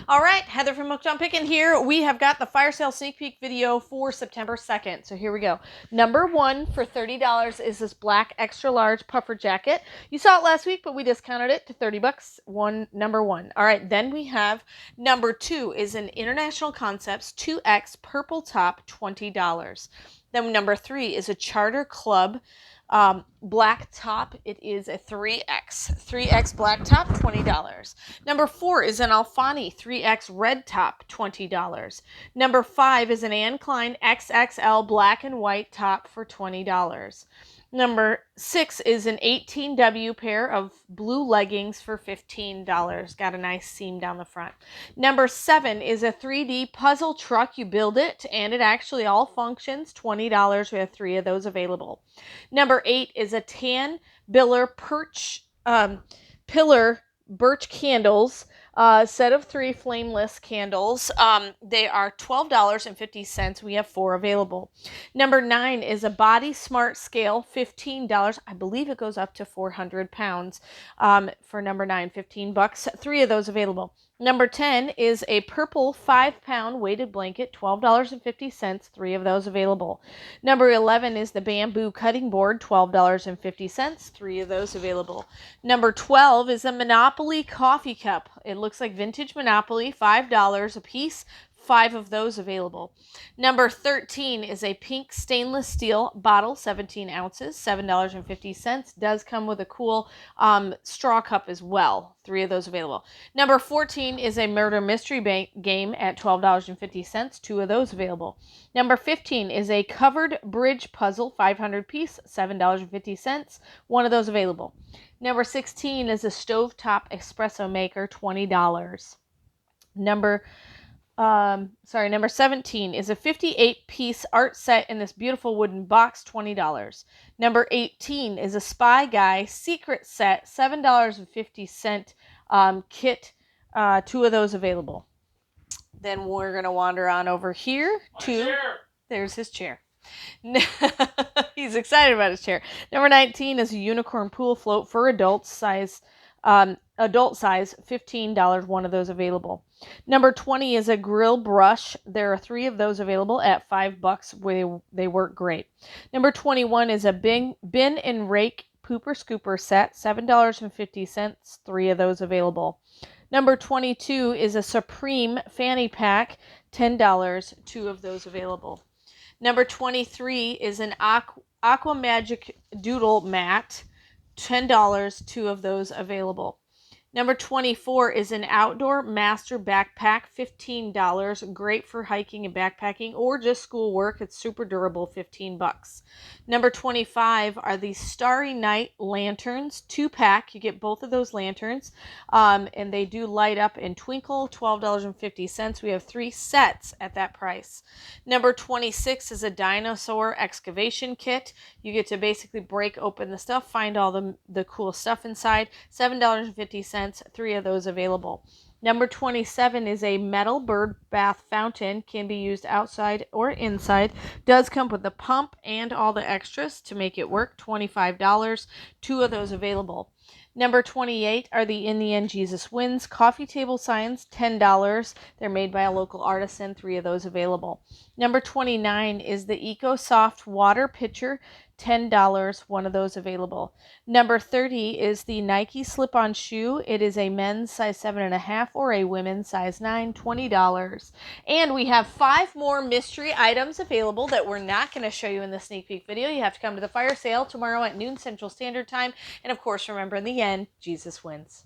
All right, Heather from Pickin here. We have got the fire sale sneak peek video for September 2nd. So here we go. Number one for $30 is this black extra large puffer jacket. You saw it last week, but we discounted it to 30 bucks. Number one. All right, then we have number two is an International Concepts 2X purple top, $20. Then number three is a Charter Club black top. It is a 3X black top, $20. Number four is an Alfani 3X red top, $20. Number five is an Anne Klein XXL black and white top for $20. Number six is an 18W pair of blue leggings for $15. Got a nice seam down the front. Number seven is a 3D puzzle truck. You build it and it actually all functions. $20. We have three of those available. Number eight is a tan pillar birch candles. Set of three flameless candles. They are $12.50. We have four available. Number nine is a Body Smart scale, $15. I believe it goes up to 400 pounds. For number nine, 15 bucks. Three of those available. Number 10 is a purple 5-pound weighted blanket, $12.50. Three of those available. Number 11 is the bamboo cutting board, $12.50. Three of those available. Number 12 is a Monopoly coffee cup. It looks like vintage Monopoly, $5 a piece. Five of those available. Number 13 is a pink stainless steel bottle, 17 ounces, $7.50. Does come with a cool straw cup as well. Three of those available. Number 14 is a murder mystery game at $12.50. Two of those available. Number 15 is a covered bridge puzzle, 500 piece, $7.50. One of those available. Number 16 is a stovetop espresso maker, $20. Number 17 is a 58-piece art set in this beautiful wooden box, $20. Number 18 is a Spy Guy secret set, $7.50 kit. Two of those available. Then we're going to wander on over here to... There's his chair. He's excited about his chair. Number 19 is a unicorn pool float for adult size, $15. One of those available. Number 20 is a grill brush. There are three of those available at $5. They work great. Number 21 is a bin and rake pooper scooper set, $7.50. Three of those available. Number 22 is a Supreme fanny pack, $10. Two of those available. Number 23 is an Aqua Magic Doodle mat, $10. Two of those available. Number 24 is an Outdoor Master backpack, $15. Great for hiking and backpacking or just schoolwork. It's super durable, 15 bucks. Number 25 are these Starry Night lanterns, 2-pack. You get both of those lanterns, and they do light up and twinkle, $12.50. We have three sets at that price. Number 26 is a dinosaur excavation kit. You get to basically break open the stuff, find all the cool stuff inside, $7.50. Three of those available. Number 27 is a metal bird bath fountain. Can be used outside or inside. Does come with the pump and all the extras to make it work. $25. Two of those available. Number 28 are the In the End Jesus Wins coffee table signs, $10. They're made by a local artisan. Three of those available. Number 29 is the EcoSoft water pitcher, $10. One of those available. Number 30 is the Nike slip-on shoe. It is a men's size 7.5 or a women's size 9, $20. And we have 5 more mystery items available that we're not going to show you in the sneak peek video. You have to come to the fire sale tomorrow at noon Central Standard Time. And of course, remember, in the end, Jesus wins.